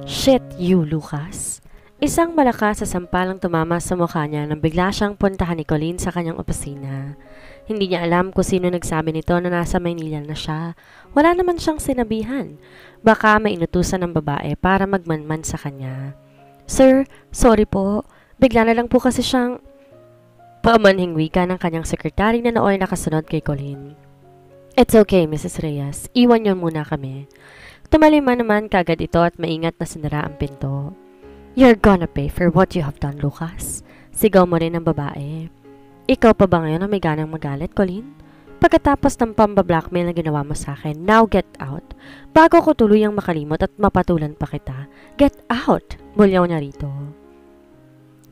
Shit you, Lucas. Isang malakas sa sampalang tumama sa mukha niya nang bigla siyang puntahan ni Colleen sa kanyang opisina. Hindi niya alam kung sino nagsabi nito na nasa Maynila na siya. Wala naman siyang sinabihan. Baka may inutusan ng babae para magmanman sa kanya. Sir, sorry po. Bigla na lang po kasi siyang... Paamanhing wika ng kanyang sekretary na nooy nakasunod kay Colleen. It's okay, Mrs. Reyes. Iwan niyo muna kami. Tumalima naman kagad ito at maingat na sinara ang pinto. You're gonna pay for what you have done, Lucas. Sigaw mo rin ng babae. Ikaw pa ba ngayon na may ganang magalit, Colleen? Pagkatapos ng pamba-blackmail na ginawa mo sa akin, now get out. Bago ko tuluyang makalimot at mapatulan pa kita. Get out! Bulyaw niya rito.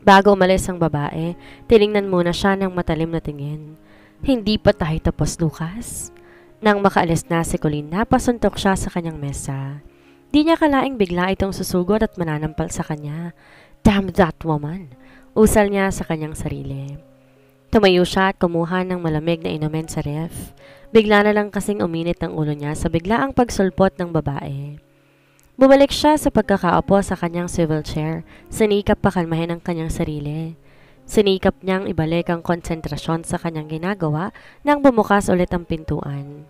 Bago umalis ang babae, tiningnan muna siya ng matalim na tingin. Hindi pa tayo tapos, Lucas. Nang makaalis na si Colleen, napasuntok siya sa kanyang mesa. Di niya kalaing bigla itong susugod at mananampal sa kanya. Damn that woman! Usal niya sa kanyang sarili. Tumayo siya at kumuha ng malamig na inumin sa ref. Bigla na lang kasing uminit ang ulo niya sa biglaang pagsulpot ng babae. Bumalik siya sa pagkakaupo sa kanyang swivel chair. Sinikap pa kalmahin ang kanyang sarili. Sinikap niyang ibalik ang konsentrasyon sa kanyang ginagawa nang bumukas ulit ang pintuan.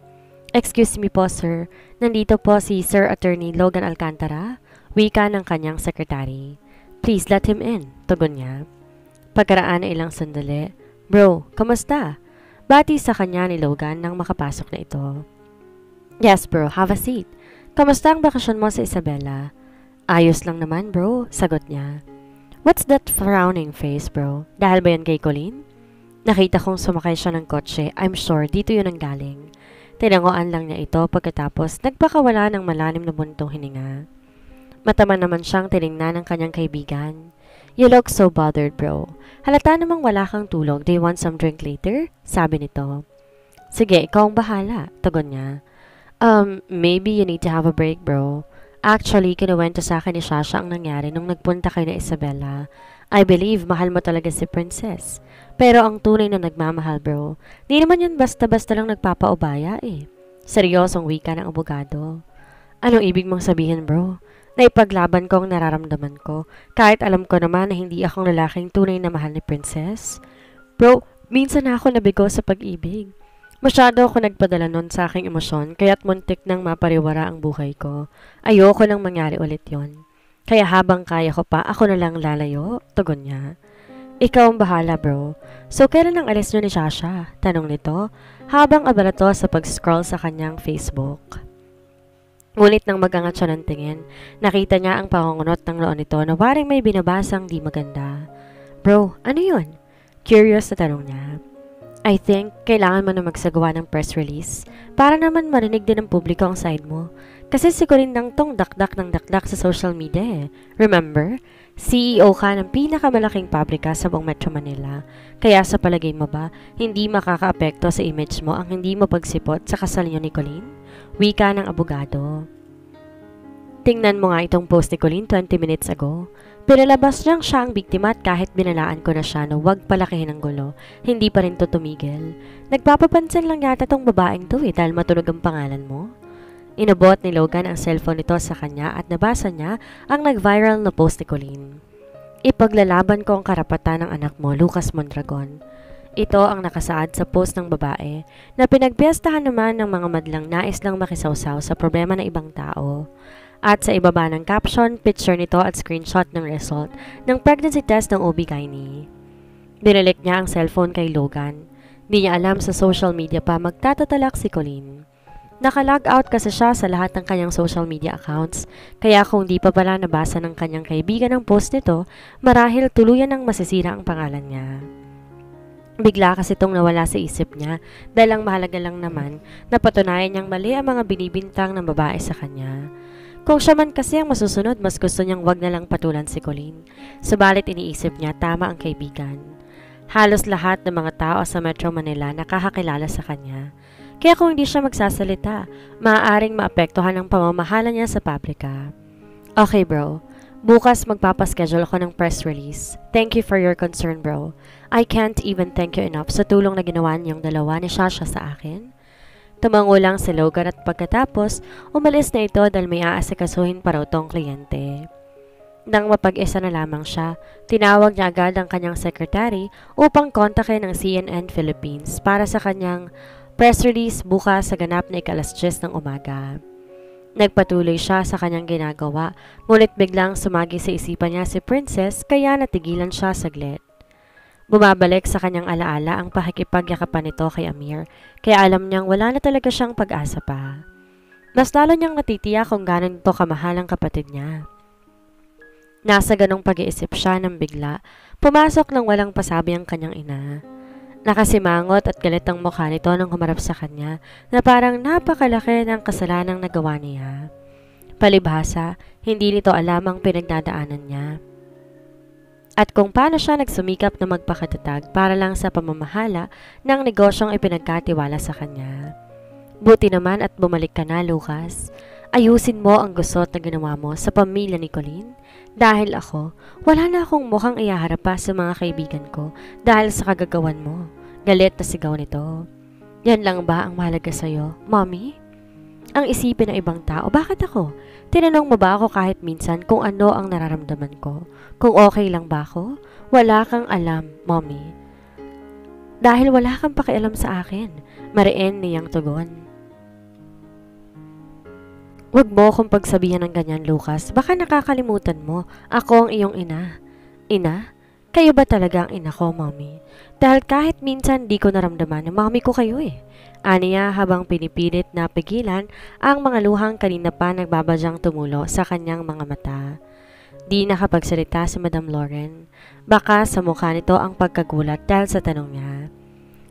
Excuse me po, sir. Nandito po si Sir Attorney Logan Alcantara, wika ng kanyang sekretary. Please let him in, tugon niya. Pagkaraan na ilang sandali, Bro, kamusta? Bati sa kanya ni Logan nang makapasok na ito. Yes, bro. Have a seat. Kamusta ang bakasyon mo sa Isabela? Ayos lang naman, bro. Sagot niya. What's that frowning face, bro? Dahil ba yan kay Colleen? Nakita kong sumakay siya ng kotse. I'm sure dito yun ang galing. Tinangoan lang niya ito pagkatapos nagpakawala ng malalim na buntong hininga. Mataman naman siyang tiningnan ng kanyang kaibigan. You look so bothered, bro. Halata namang wala kang tulog. Do you want some drink later? Sabi nito. Sige, ikaw ang bahala. Tugon niya. Maybe you need to have a break, bro. Actually, kinuwento sa akin ni Shasha ang nangyari nung nagpunta kayo na Isabela. I believe mahal mo talaga si Princess. Pero ang tunay na nagmamahal, bro, di naman yan basta-basta lang nagpapaubaya eh. Seryosong wika ng abogado. Anong ibig mong sabihin, bro? Naipaglaban ko ang nararamdaman ko, kahit alam ko naman na hindi akong lalaking tunay na mahal ni Princess. Bro, minsan na ako nabigo sa pag-ibig. Masyado ako nagpadala nun sa aking emosyon, kaya't muntik nang mapariwara ang buhay ko. Ayoko nang mangyari ulit yon. Kaya habang kaya ko pa, ako na lang lalayo, tugon niya. Ikaw ang bahala, bro. So, kailan ang alis nyo ni Shasha? Tanong nito, habang abala to sa pag-scroll sa kanyang Facebook. Ngunit nang magangat siya ng tingin, nakita niya ang pangungunot ng noon nito na waring may binabasang di maganda. Bro, ano yun? Curious na tanong niya. I think kailangan mo na magsagawa ng press release para naman marinig din ng publiko ang side mo. Kasi siguro nang tong dakdak ng dakdak sa social media eh. Remember? CEO ka ng pinakamalaking pabrika sa buong Metro Manila. Kaya sa palagay mo ba, hindi makakaapekto sa image mo ang hindi mo pagsipot sa kasal niyo ni Colleen? Wika ng abogado. Tingnan mo nga itong post ni Colleen 20 minutes ago. Pinalabas niyang siya ang biktima at kahit binalaan ko na siya na huwag palakihin ang gulo, hindi pa rin to tumigil. Nagpapapansin lang yata tong babaeng to dahil matunog ang pangalan mo. Inabot ni Logan ang cellphone nito sa kanya at nabasa niya ang nag-viral na post ni Colleen. Ipaglalaban ko ang karapatan ng anak mo, Lucas Mondragon. Ito ang nakasaad sa post ng babae na pinagpiestahan naman ng mga madlang nais lang makisawsaw sa problema ng ibang tao. At sa ibaba ng caption, picture nito at screenshot ng result ng pregnancy test ng OB-GYN. Binalik niya ang cellphone kay Logan. Di niya alam sa social media pa magtatatalak si Colleen. Nakalog out kasi siya sa lahat ng kanyang social media accounts, kaya kung di pa pala nabasa ng kanyang kaibigan ang post nito, marahil tuluyan ng masisira ang pangalan niya. Bigla kasi itong nawala sa isip niya dahil ang mahalaga lang naman na patunayan niyang mali ang mga binibintang ng babae sa kanya. Kung siya man kasi ang masusunod, mas gusto niyang wag na lang patulan si Colleen. Subalit iniisip niya tama ang kaibigan. Halos lahat ng mga tao sa Metro Manila nakakakilala sa kanya. Kaya kung hindi siya magsasalita, maaaring maapektuhan ang pamamahala niya sa pabrika. Okay bro, bukas magpapaschedule ako ng press release. Thank you for your concern bro. I can't even thank you enough sa tulong na ginawa niyong dalawa ni Shasha sa akin. Tumango lang si Logan at pagkatapos, umalis na ito dahil may aasikasuhin pa raw tong kliyente. Nang mapag-isa na lamang siya, tinawag niya agad ang kanyang secretary upang kontakin ng CNN Philippines para sa kanyang press release bukas sa ganap na ika-10 ng umaga. Nagpatuloy siya sa kanyang ginagawa, ngunit biglang sumagi sa isipan niya si Princess kaya natigilan siya saglit. Bumabalik sa kanyang alaala ang pakikipagyakapan nito kay Amir, kaya alam niyang wala na talaga siyang pag-asa pa. Mas lalo niyang natitiyak kung gano'n ito kamahal ang kapatid niya. Nasa ganong pag-iisip siya nang bigla, pumasok ng walang pasabi ang kanyang ina. Nakasimangot at galit ang mukha nito nang humarap sa kanya na parang napakalaki ng kasalanang nagawa niya. Palibhasa, hindi nito alam ang pinagdadaanan niya. At kung paano siya nagsumikap na magpakatatag para lang sa pamamahala ng negosyong ipinagkatiwala sa kanya. Buti naman at bumalik ka na, Lucas. Ayusin mo ang gusot na ginawa mo sa pamilya ni Colleen. Dahil ako, wala na akong mukhang iyaharap pa sa mga kaibigan ko dahil sa kagagawan mo. Galit na sigaw nito. Yan lang ba ang mahalaga sa'yo, Mommy? Ang isipin ng ibang tao, bakit ako? Tinanong mo ba ako kahit minsan kung ano ang nararamdaman ko? Kung okay lang ba ako? Wala kang alam, Mommy. Dahil wala kang pakialam sa akin, mariin niyang tugon. Huwag mo akong pagsabihan ng ganyan, Lucas. Baka nakakalimutan mo. Ako ang iyong ina. Ina? Kayo ba talaga ang ina ko, Mommy? Dahil kahit minsan di ko naramdaman na Mommy ko kayo eh. Aniya habang pinipilit na pigilan ang mga luhang kanina pa nagbabadyang tumulo sa kanyang mga mata. Di nakapagsalita si Madam Lauren. Baka sa mukha nito ang pagkagulat dahil sa tanong niya.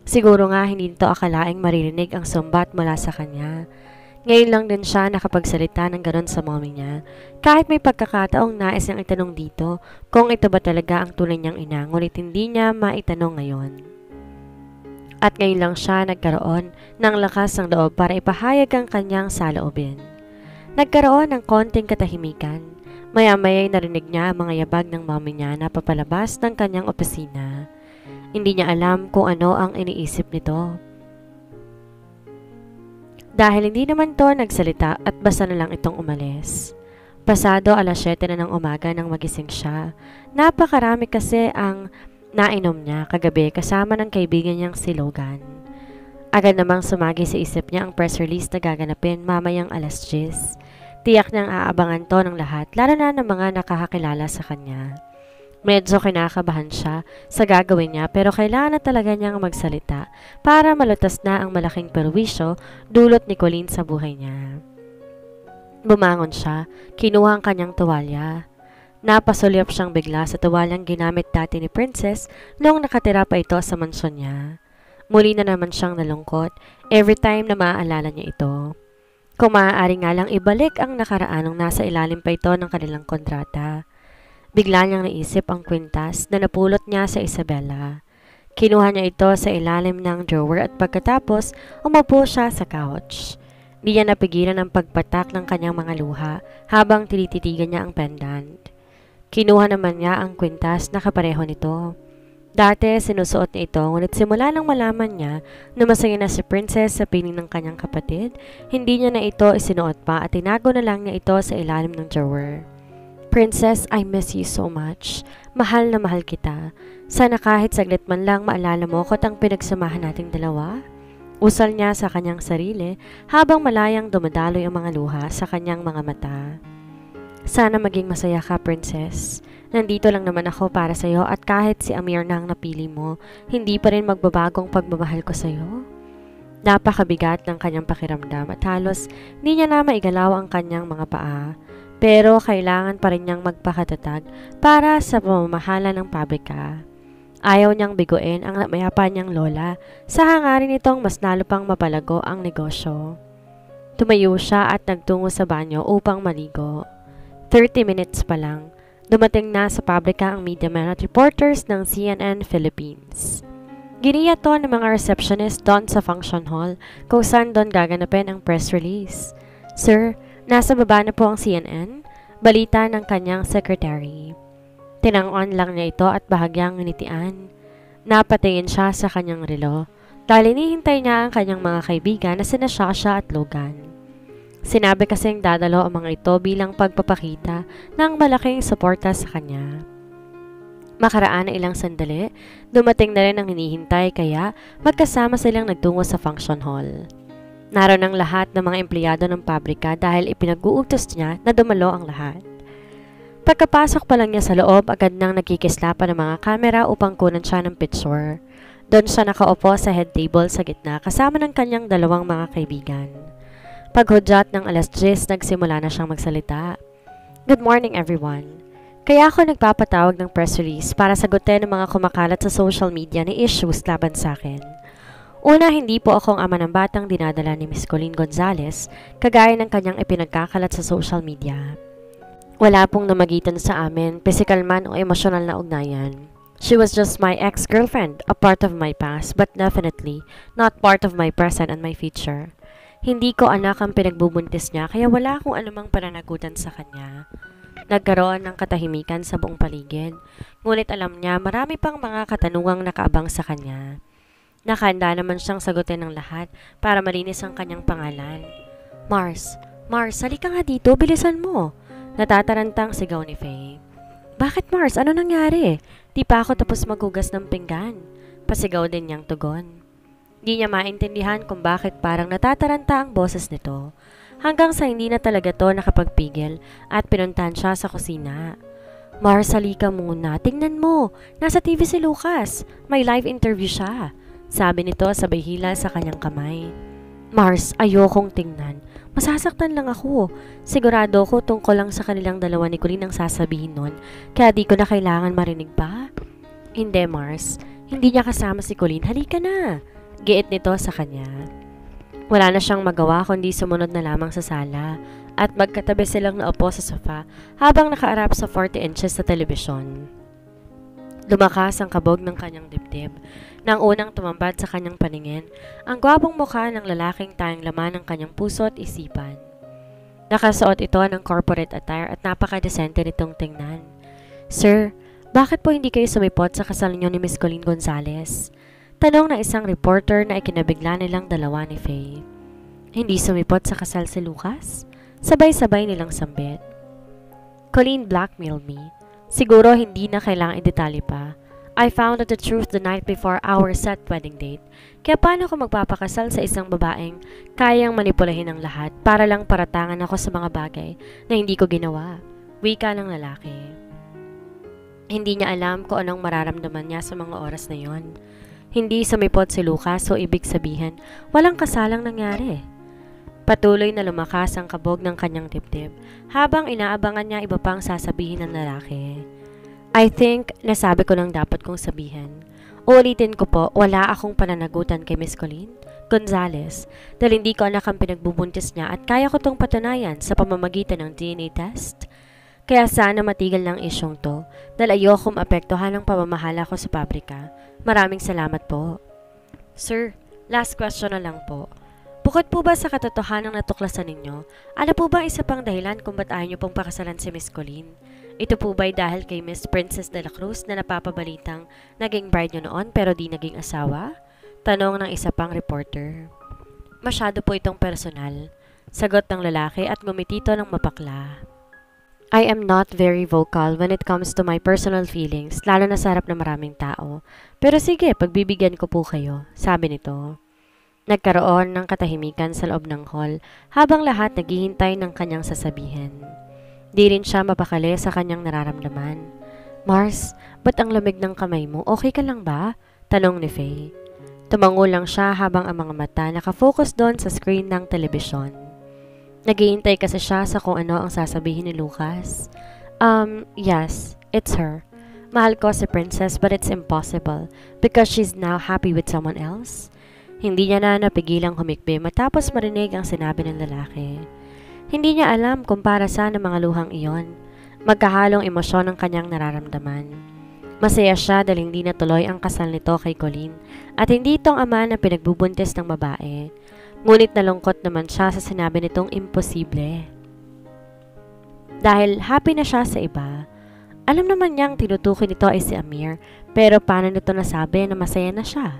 Siguro nga hindi nito akalaing maririnig ang sumbat mula sa kanya. Ngayon lang din siya nakapagsalita ng ganon sa mommy niya. Kahit may pagkakataong nais niyang itanong dito kung ito ba talaga ang tunay niyang ina, ngunit hindi niya maitanong ngayon. At ngayon lang siya nagkaroon ng lakas ng loob para ipahayag ang kanyang saloobin. Nagkaroon ng konting katahimikan. Maya-maya'y narinig niya ang mga yabag ng mommy niya na papalabas ng kanyang opisina. Hindi niya alam kung ano ang iniisip nito. Dahil hindi naman to nagsalita at basta na lang itong umalis. Pasado 7:00 na ng umaga nang magising siya. Napakarami kasi ang nainom niya kagabi kasama ng kaibigan niyang si Logan. Agad namang sumagi sa isip niya ang press release na gaganapin mamayang 10:00. Tiyak niyang aabangan to ng lahat, lalo na ng mga nakakakilala sa kanya. Medyo kinakabahan siya sa gagawin niya pero kailangan na talaga niyang magsalita para malutas na ang malaking perwisyo dulot ni Colleen sa buhay niya. Bumangon siya, kinuha ang kanyang tuwalya. Napasulyap siyang bigla sa tuwalyang ginamit dati ni Princess noong nakatira pa ito sa mansyon niya. Muli na naman siyang nalungkot every time na maaalala niya ito. Kung maaari nga lang ibalik ang nakaraan nung nasa ilalim pa ito ng kanilang kontrata. Bigla niyang naisip ang kwintas na napulot niya sa Isabela. Kinuha niya ito sa ilalim ng drawer at pagkatapos umupo siya sa couch. Di niya napigilan ang pagpatak ng kanyang mga luha habang tinititigan niya ang pendant. Kinuha naman niya ang kwintas na kapareho nito. Dati sinusuot niya ito ngunit simula nang malaman niya na masaya na si Princess sa piling ng kanyang kapatid, hindi niya na ito isinuot pa at tinago na lang niya ito sa ilalim ng drawer. Princess, I miss you so much. Mahal na mahal kita. Sana kahit saglit man lang maalala mo ko ang pinagsamahan nating dalawa. Usal niya sa kanyang sarili habang malayang dumadaloy ang mga luha sa kanyang mga mata. Sana maging masaya ka, Princess. Nandito lang naman ako para sa'yo at kahit si Amir na ang napili mo, hindi pa rin magbabagong pagmamahal ko sa'yo. Napakabigat ng kanyang pakiramdam at halos hindi niya na maigalaw ang kanyang mga paa. Pero kailangan pa rin niyang magpakatatag para sa pamamahala ng pabrika. Ayaw niyang biguin ang mayapa niyang lola sa hangarin nitong mas lalo pang mapalago ang negosyo. Tumayo siya at nagtungo sa banyo upang maligo. 30 minutes pa lang, dumating na sa pabrika ang media men at reporters ng CNN Philippines. Giniya to ng mga receptionist doon sa function hall kung saan doon gaganapin ang press release. Sir, nasa baba na po ang CNN, balita ng kanyang secretary. Tinanguan lang niya ito at bahagyang nginitian. Napatingin siya sa kanyang relo. Dahil hinihintay niya ang kanyang mga kaibigan na sina Shasha at Logan. Sinabi kasing dadalo ang mga ito bilang pagpapakita ng malaking suporta sa kanya. Makaraan na ilang sandali, dumating na rin ang hinihintay kaya magkasama silang nagtungo sa function hall. Naroon ang lahat ng mga empleyado ng pabrika dahil ipinag-uutos niya na dumalo ang lahat. Pagkapasok pa lang niya sa loob, agad nang nagkikislapan ng mga kamera upang kunan siya ng picture. Doon siya nakaupo sa head table sa gitna kasama ng kanyang dalawang mga kaibigan. Paghudyat ng alas 10, nagsimula na siyang magsalita. Good morning everyone. Kaya ako nagpapatawag ng press release para sagutin ang mga kumakalat sa social media na issues laban sa akin. Una, hindi po akong ama ng batang dinadala ni Miss Colleen Gonzales kagaya ng kanyang ipinagkakalat sa social media. Wala pong namagitan sa amin, physical man o emosyonal na ugnayan. She was just my ex-girlfriend, a part of my past, but definitely not part of my present and my future. Hindi ko anak ang pinagbubuntis niya kaya wala akong anumang pananagutan sa kanya. Nagkaroon ng katahimikan sa buong paligid, ngunit alam niya marami pang mga katanungang nakaabang sa kanya. Nakahanda naman siyang sagutin ng lahat para malinis ang kanyang pangalan. Mars, halika nga dito, bilisan mo. Natatarantang sigaw ni Faye. Bakit Mars? Ano nangyari? Di pa ako tapos maghugas ng pinggan. Pasigaw din niyang tugon. Di niya maintindihan kung bakit parang natataranta ang boses nito. Hanggang sa hindi na talaga to nakapagpigil at pinuntahan siya sa kusina. Mars, halika muna. Tingnan mo. Nasa TV si Lucas. May live interview siya. Sabi nito sabay hila sa kanyang kamay. Mars, ayokong tingnan. Masasaktan lang ako. Sigurado ko tungkol lang sa kanilang dalawa ni Colleen ang sasabihin nun. Kaya di ko na kailangan marinig pa. Hindi Mars. Hindi niya kasama si Colleen. Halika na. Giit nito sa kanya. Wala na siyang magawa kundi sumunod na lamang sa sala at magkatabi silang naupo sa sofa habang nakaarap sa 40 inches sa telebisyon. Lumakas ang kabog ng kanyang dibdib nang unang tumambad sa kanyang paningin ang gwapong mukha ng lalaking tayong laman ng kanyang puso at isipan. Nakasuot ito ng corporate attire at napakadesente nitong tingnan. Sir, bakit po hindi kayo sumipot sa kasal niyo ni Miss Colleen Gonzales? Tanong ng isang reporter na ikinabigla nilang dalawa ni Faye. Hindi sumipot sa kasal si Lucas? Sabay-sabay nilang sambit. Colleen blackmailed me. Siguro hindi na kailangang idetalye pa. I found out the truth the night before our set wedding date. Kaya paano ko magpapakasal sa isang babaeng kayang manipulahin ang lahat para lang paratangan ako sa mga bagay na hindi ko ginawa? Wika ng lalaki. Hindi niya alam kung anong mararamdaman niya sa mga oras na yon. Hindi sumipot si Lucas so ibig sabihin walang kasalang nangyari. Patuloy na lumakas ang kabog ng kanyang dibdib habang inaabangan niya iba pang sasabihin ng lalaki. I think nasabi ko lang dapat kong sabihin. Uulitin ko po, wala akong pananagutan kay Miss Colleen Gonzales dahil hindi ko anak ang pinagbubuntis niya at kaya ko tong patunayan sa pamamagitan ng DNA test. Kaya sana matigil ng isyong to dahil ayoko maapektuhan ang pamamahala ko sa pabrika. Maraming salamat po. Sir, last question na lang po. Bukod po ba sa katotohanan ng natuklasan ninyo, ano po ba isa pang dahilan kung ba't ayaw niyo pong pakasalan si Miss Colleen? Ito po ba'y dahil kay Miss Princess de la Cruz na napapabalitang naging bride niyo noon pero di naging asawa? Tanong ng isa pang reporter. Masyado po itong personal. Sagot ng lalaki at ngumitito ng mapakla. I am not very vocal when it comes to my personal feelings, lalo na sa harap ng maraming tao. Pero sige, pagbibigyan ko po kayo, sabi nito. Nagkaroon ng katahimikan sa loob ng hall habang lahat naghihintay ng kanyang sasabihin. Di rin siya mapakali sa kanyang nararamdaman. Mars, ba't ang lamig ng kamay mo? Okay ka lang ba? Tanong ni Faye. Tumango lang siya habang ang mga mata nakafocus doon sa screen ng telebisyon. Naghihintay kasi siya sa kung ano ang sasabihin ni Lucas. Yes, it's her. Mahal ko si Princess but it's impossible because she's now happy with someone else. Hindi niya na napigilang humikbi matapos marinig ang sinabi ng lalaki. Hindi niya alam kung para saan ang mga luhang iyon. Magkahalong emosyon ang kanyang nararamdaman. Masaya siya dahil hindi natuloy ang kasal nito kay Colleen at hindi itong ama na pinagbubuntis ng babae. Ngunit nalungkot naman siya sa sinabi nitong imposible. Dahil happy na siya sa iba, alam naman niyang tinutukoy nito ay si Amir pero paano nito nasabi na masaya na siya?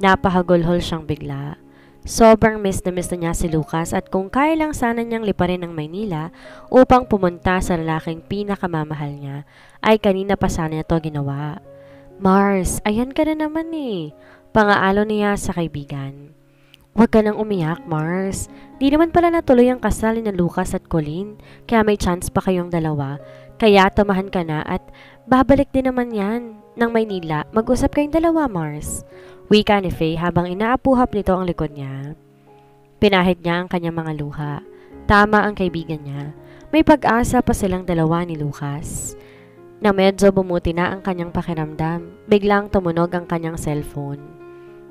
Napahagulhol siyang bigla. Sobrang miss na niya si Lucas at kung kaya lang sana niyang liparin ang Maynila upang pumunta sa lalaking pinakamamahal niya, ay kanina pa sana ito ginawa. Mars, ayan ka na naman eh. Pangaalo niya sa kaibigan. Huwag ka nang umiyak, Mars. Di naman pala natuloy ang kasal ni Lucas at Colleen, kaya may chance pa kayong dalawa. Kaya tumahan ka na at babalik din naman yan ng Maynila. Mag-usap kayong dalawa, Mars. Wika ni Faye habang inaapuhap nito ang likod niya. Pinahid niya ang kanyang mga luha. Tama ang kaibigan niya. May pag-asa pa silang dalawa ni Lucas. Na medyo bumuti na ang kanyang pakiramdam, biglang tumunog ang kanyang cellphone.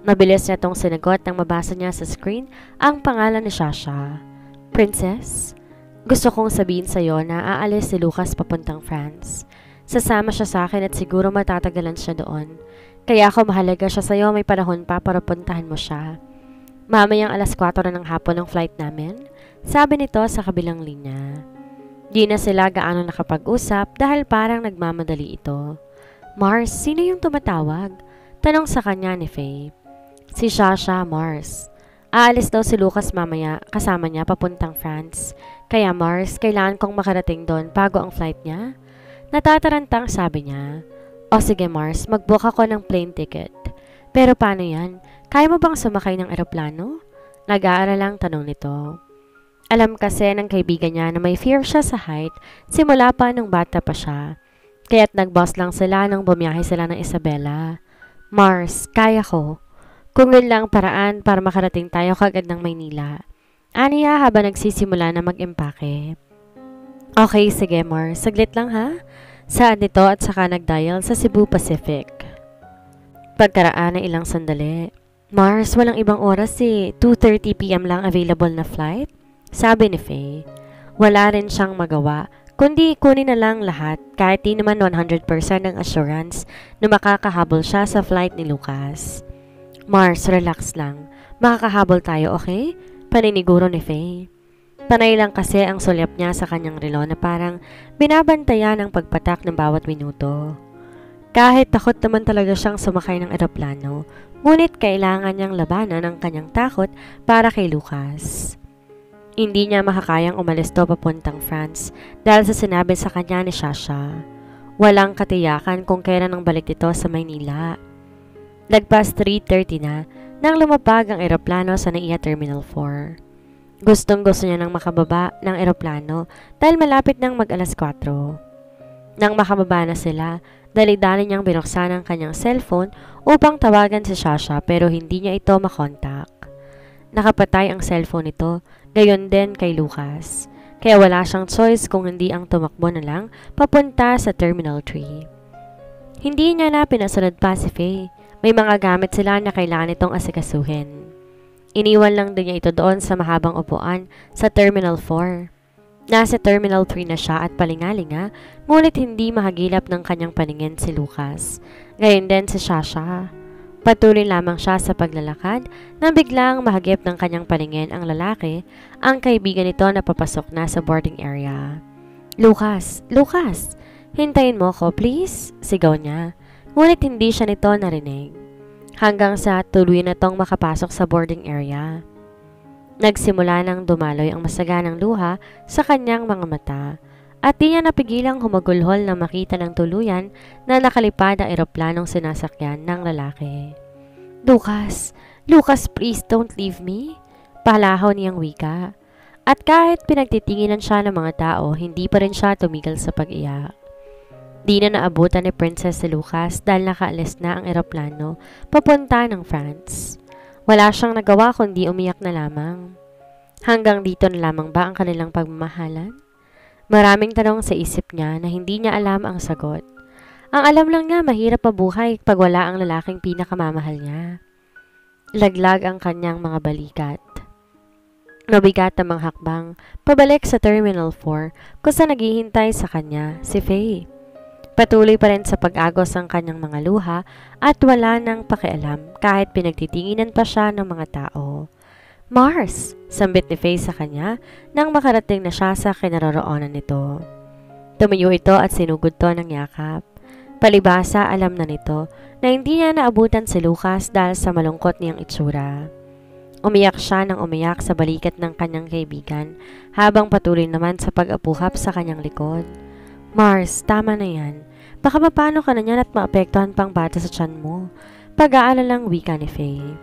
Mabilis niya itong sinagot nang mabasa niya sa screen ang pangalan ni Shasha. Princess, gusto kong sabihin sa iyo na aalis si Lucas papuntang France. Sasama siya sa akin at siguro matatagalan siya doon. Kaya ako mahalaga siya sa iyo, may panahon pa para puntahan mo siya. Mamayang 4:00 na ng hapon ang flight namin, sabi nito sa kabilang linya. Di na sila gaano nakapag-usap dahil parang nagmamadali ito. Mars, sino yung tumatawag? Tanong sa kanya ni Faye. Si Shasha, Mars. Aalis daw si Lucas mamaya kasama niya papuntang France. Kaya Mars, kailangan kong makarating doon bago ang flight niya. Natatarantang sabi niya. O sige Mars, mag-book ako ng plane ticket. Pero paano yan? Kaya mo bang sumakay ng eroplano? Nag-aaral lang tanong nito. Alam kasi ng kaibigan niya na may fear siya sa height simula pa nung bata pa siya. Kaya't nag-bus lang sila nang bumiyahe sila ng Isabela. Mars, kaya ko. Kung yun lang paraan para makarating tayo kagad ng Maynila. Aniya habang nagsisimula na mag-impake. Okay, sige Mars. Saglit lang ha. Saan nito at saka nag-dial sa Cebu Pacific. Pagkaraan ng ilang sandali. Mars, walang ibang oras eh. 2:30 PM lang available na flight. Sabi ni Faye. Wala rin siyang magawa, kundi kunin na lang lahat kahit di naman 100% ang assurance na makakahabol siya sa flight ni Lucas. Mars, relax lang. Makakahabol tayo, okay? Paniniguro ni Faye. Panay lang kasi ang sulyap niya sa kanyang relo na parang binabantayan ang pagpatak ng bawat minuto. Kahit takot naman talaga siyang sumakay ng eroplano, ngunit kailangan niyang labanan ang kanyang takot para kay Lucas. Hindi niya makakayang umalis to papuntang France dahil sa sinabi sa kanya ni Shasha. Walang katiyakan kung kailan ang balik nito sa Maynila. Lagpas 3:30 na nang lumapag ang eroplano sa NAIA Terminal 4. Gustong-gusto niya nang makababa ng eroplano dahil malapit nang mag-alas 4. Nang makababa na sila, dali-dali niyang binuksan ang kanyang cellphone upang tawagan si Shasha pero hindi niya ito makontak. Nakapatay ang cellphone nito, gayon din kay Lucas. Kaya wala siyang choice kung hindi ang tumakbo na lang papunta sa Terminal 3. Hindi niya na pinasunod pa si Faye. May mga gamit sila na kailangan itong asikasuhin. Iniwan lang din niya ito doon sa mahabang upuan sa Terminal 4. Nasa Terminal 3 na siya at palingalinga, ngunit hindi mahagilap ng kanyang paningin si Lucas. Gayon din si Shasha. Patuloy lamang siya sa paglalakad nang biglang mahagip ng kanyang paningin ang lalaki, ang kaibigan nito na papasok na sa boarding area. Lucas! Lucas! Hintayin mo ko, please? Sigaw niya. Ngunit hindi siya nito narinig. Hanggang sa tuloy na tong makapasok sa boarding area. Nagsimula nang dumaloy ang masaganang luha sa kanyang mga mata at di niya napigilang humagulhol na makita ng tuluyan na nakalipad ang eroplanong sinasakyan ng lalaki. Lucas! Lucas, please don't leave me! Pahalahaw niyang wika. At kahit pinagtitinginan siya ng mga tao, hindi pa rin siya tumigil sa pag-iyak. Di na naabutan ni Princess si Lucas dahil nakaalis na ang eroplano papunta ng France. Wala siyang nagawa kundi umiyak na lamang. Hanggang dito na lamang ba ang kanilang pagmamahalan? Maraming tanong sa isip niya na hindi niya alam ang sagot. Ang alam lang niya mahirap mabuhay pag wala ang lalaking pinakamamahal niya. Laglag ang kanyang mga balikat. Mabigat ang mga hakbang pabalik sa Terminal 4 kung saan naghihintay sa kanya si Faye. Patuloy pa rin sa pag-agos ang kanyang mga luha at wala nang pakialam kahit pinagtitinginan pa siya ng mga tao. Mars! Sambit ni Faye sa kanya nang makarating na siya sa kinaroroonan nito. Tumayo ito at sinugod to ng yakap. Palibasa alam na nito na hindi niya naabutan si Lucas dahil sa malungkot niyang itsura. Umiyak siya ng umiyak sa balikat ng kanyang kaibigan habang patuloy naman sa pag-apuhap sa kanyang likod. Mars, tama na yan. Baka mapano ka na niyan at maapektuhan pang bata sa tiyan mo. Pag-aalalang wika ni Faye.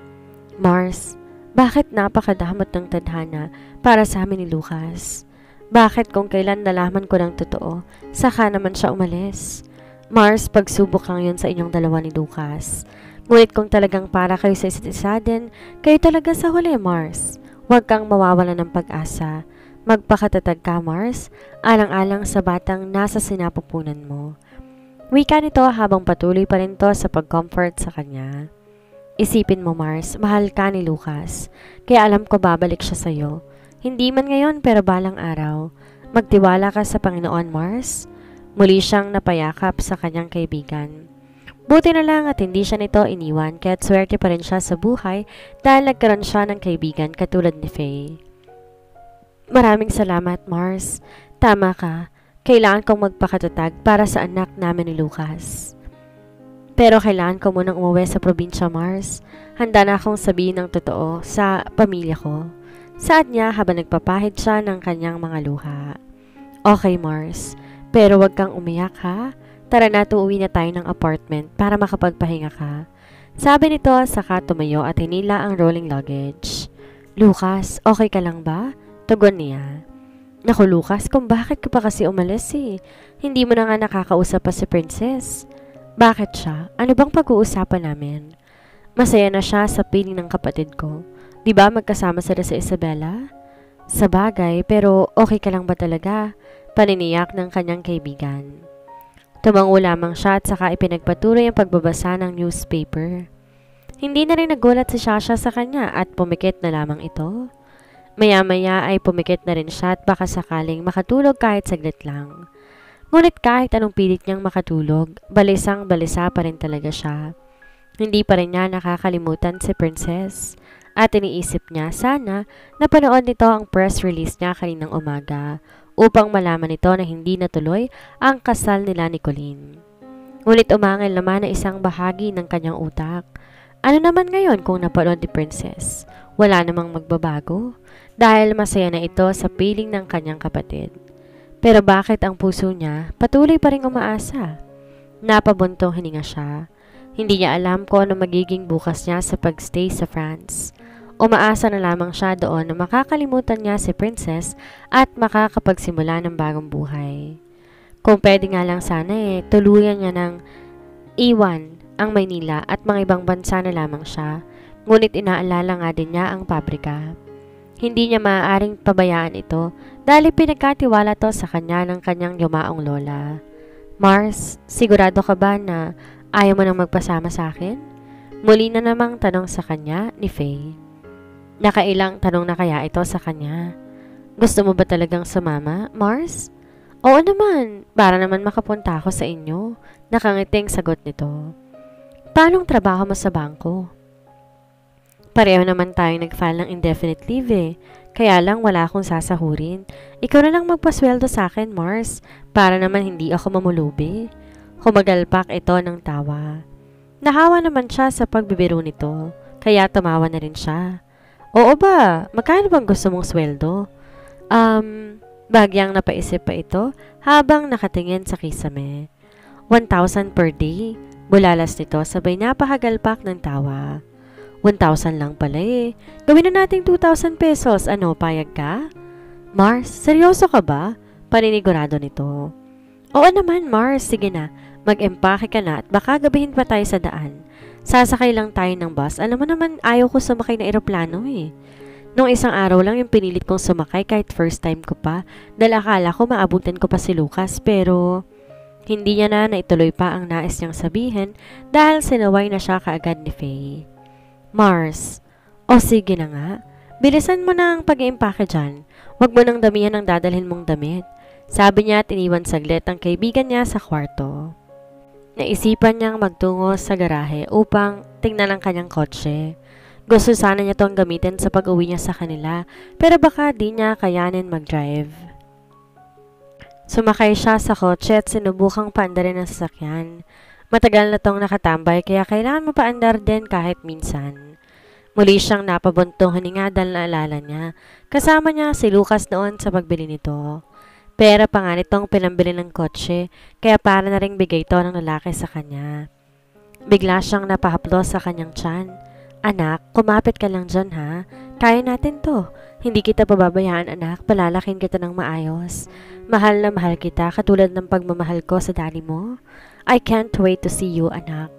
Mars, bakit napakadamot ng tadhana para sa amin ni Lucas? Bakit kung kailan nalaman ko ng totoo, saka naman siya umalis? Mars, pagsubok lang yun sa inyong dalawa ni Lucas. Ngunit kung talagang para kayo sa isa't isa din, kayo talaga sa huli, Mars. Huwag kang mawawala ng pag-asa. Magpakatatag ka, Mars, alang-alang sa batang nasa sinapupunan mo. Wika nito habang patuloy pa rin to sa pag-comfort sa kanya. Isipin mo, Mars, mahal ka ni Lucas, kaya alam ko babalik siya sa'yo. Hindi man ngayon pero balang araw. Magtiwala ka sa Panginoon, Mars. Muli siyang napayakap sa kanyang kaibigan. Buti na lang at hindi siya nito iniwan kaya't swerte pa rin siya sa buhay dahil nagkaroon siya ng kaibigan katulad ni Faye. Maraming salamat, Mars. Tama ka. Kailangan kong magpakatatag para sa anak namin ni Lucas. Pero kailangan ko munang umuwi sa probinsya, Mars. Handa na akong sabihin ng totoo sa pamilya ko. Saad niya habang nagpapahid siya ng kanyang mga luha. Okay, Mars. Pero wag kang umiyak ha. Tara na, uuwi na tayo ng apartment para makapagpahinga ka. Sabi nito saka tumayo at hinila ang rolling luggage. Lucas, okay ka lang ba? Tugon niya. Naku Lucas, kung bakit ka pa kasi umalis eh. Hindi mo na nga nakakausap pa si Princess. Bakit siya? Ano bang pag-uusapan namin? Masaya na siya sa piling ng kapatid ko. Diba magkasama sila sa Isabela? Sa bagay, pero okay ka lang ba talaga? Paniniyak ng kanyang kaibigan. Tumango lamang siya at saka ipinagpatuloy ang pagbabasa ng newspaper. Hindi na rin nagulat si Shasha sa kanya at pumikit na lamang ito. Maya-maya ay pumikit na rin siya at baka sakaling makatulog kahit saglit lang. Ngunit kahit anong pilit niyang makatulog, balisang-balisa pa rin talaga siya. Hindi pa rin niya nakakalimutan si Princess. At iniisip niya sana napanood nito ang press release niya kaninang umaga upang malaman nito na hindi natuloy ang kasal nila ni Colleen. Ngunit umangil naman na isang bahagi ng kanyang utak. Ano naman ngayon kung napanood ni Princess? Wala namang magbabago dahil masaya na ito sa piling ng kanyang kapatid. Pero bakit ang puso niya patuloy pa rin umaasa? Napabuntong hininga siya. Hindi niya alam kung ano magiging bukas niya sa pagstay sa France. Umaasa na lamang siya doon na makakalimutan niya si Princess at makakapagsimula ng bagong buhay. Kung pwede nga lang sana tuluyan niya ng iwan ang Maynila at mga ibang bansa na lamang siya, ngunit inaalala nga din niya ang pabrika. Hindi niya maaaring pabayaan ito dahil pinagkatiwala to sa kanya ng kanyang yumaong lola. Mars, sigurado ka ba na ayaw mo nang magpasama sa akin? Muli na namang tanong sa kanya ni Faye. Nakailang tanong na kaya ito sa kanya. Gusto mo ba talagang sumama, Mars? Oo naman, para naman makapunta ako sa inyo. Nakangiting sagot nito. Paanong trabaho mo sa bangko? Pareho naman tayong nag-file ng indefinite leave kaya lang wala akong sasahurin. Ikaw na lang magpasweldo sa akin, Mars, para naman hindi ako mamulubi. Humagalpak ito ng tawa. Nahawa naman siya sa pagbibiro nito, kaya tumawa na rin siya. Oo ba? Magkano bang gusto mong sweldo? Bagyang napaisip pa ito habang nakatingin sa kisame. 1,000 per day. Bulalas nito sabay napahagalpak ng tawa. 1,000 lang pala Gawin na nating 2,000 pesos. Ano, payag ka? Mars, seryoso ka ba? Paninigurado nito. Oo naman, Mars. Sige na. Mag-empake ka na at baka gabihin pa tayo sa daan. Sasakay lang tayo ng bus. Alam mo naman, ayaw ko sumakay na eroplano Nung isang araw lang yung pinilit kong sumakay kahit first time ko pa. Dahil akala ko maabutan ko pa si Lucas pero hindi niya na naituloy pa ang nais niyang sabihin dahil sinaway na siya kaagad ni Faye. Mars, o sige na nga. Bilisan mo na ang pag-iimpake dyan. Huwag mo nang damihan ang dadalhin mong damit. Sabi niya at iniwan saglit ang kaibigan niya sa kwarto. Naisipan niyang magtungo sa garahe upang tingnan ang kanyang kotse. Gusto sana niya itong gamitin sa pag-uwi niya sa kanila pero baka di niya kayanin mag-drive. Sumakay siya sa kotse at sinubukang paandarin ang sasakyan. Matagal na tong nakatambay kaya kailangan mapaandar din kahit minsan. Muli siyang napabuntong hininga dahil naalala niya. Kasama niya si Lucas noon sa pagbili nito. Pera pa nga nitong pinambili ng kotse, kaya para na ring bigay ito ng lalaki sa kanya. Bigla siyang napahaplos sa kanyang tiyan. Anak, kumapit ka lang dyan ha. Kaya natin to. Hindi kita pababayaan anak, palalakin kita ng maayos. Mahal na mahal kita katulad ng pagmamahal ko sa daddy mo. I can't wait to see you anak.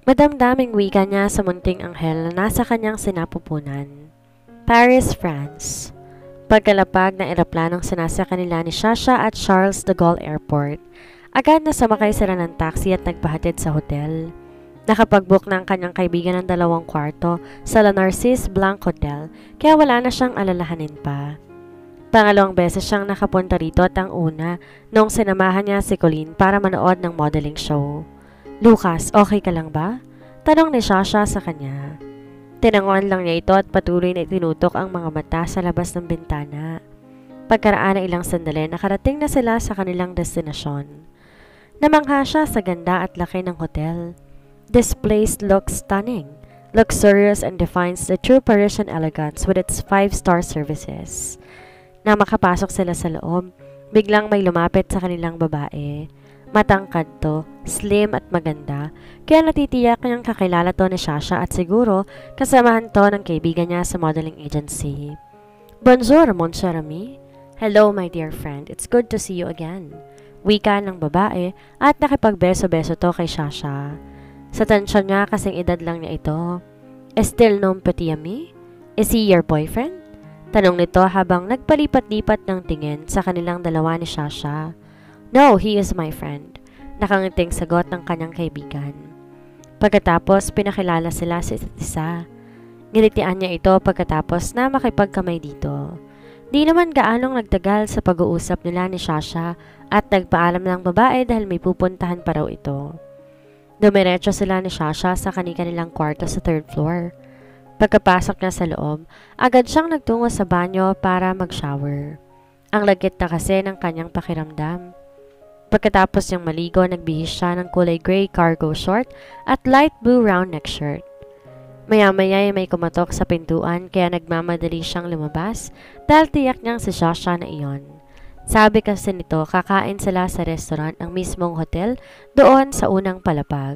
Madamdaming wika niya sa munting anghel na nasa kanyang sinapupunan. Paris, France. Pagkalapag ng eroplanong sinasakyan nila ni Shasha at Charles de Gaulle Airport, agad na sumakay sila ng taxi at nagpahatid sa hotel. Nakapag-book ng kanyang kaibigan ng 2 kwarto sa La Narcisse Blanc Hotel kaya wala na siyang alalahanin pa. Pangalawang beses siyang nakapunta rito at ang una nung sinamahan niya si Colleen para manood ng modeling show. Lucas, okay ka lang ba? Tanong ni Shasha sa kanya. Tinanguan lang niya ito at patuloy na itinutok ang mga mata sa labas ng bintana. Pagkaraan ng ilang sandali, nakarating na sila sa kanilang destinasyon. Namangha siya sa ganda at laki ng hotel. This place looks stunning, luxurious and defines the true Parisian elegance with its 5-star services. Nang makapasok sila sa loob, biglang may lumapit sa kanilang babae. Matangkad to, slim at maganda, kaya natitiyak niyang kakilala to ni Shasha at siguro kasamahan to ng kaibigan niya sa modeling agency. Bonjour, mon cher ami. Hello, my dear friend. It's good to see you again. Wika ng babae at nakipagbeso-beso to kay Shasha. Sa tansyon niya kasing edad lang niya ito. Still no petit ami? Is he your boyfriend? Tanong nito habang nagpalipat-lipat ng tingin sa kanilang dalawa ni Shasha. No, he is my friend. Nakangiting sagot ng kanyang kaibigan. Pagkatapos, pinakilala sila sa isa't isa. Ngilitian niya ito pagkatapos na makipagkamay dito. Di naman gaanong nagtagal sa pag-uusap nila ni Shasha at nagpaalam ng babae dahil may pupuntahan pa raw ito. Dumiretso sila ni Shasha sa kanilang kwarto sa 3rd floor. Pagkapasok niya sa loob, agad siyang nagtungo sa banyo para mag-shower. Ang lagkit na kasi ng kanyang pakiramdam. Pagkatapos niyang maligo, nagbihis siya ng kulay gray cargo short at light blue round neck shirt. Maya-maya ay may kumatok sa pintuan kaya nagmamadali siyang lumabas dahil tiyak niyang si Shasha na iyon. Sabi kasi nito kakain sila sa restaurant ng mismong hotel doon sa unang palapag.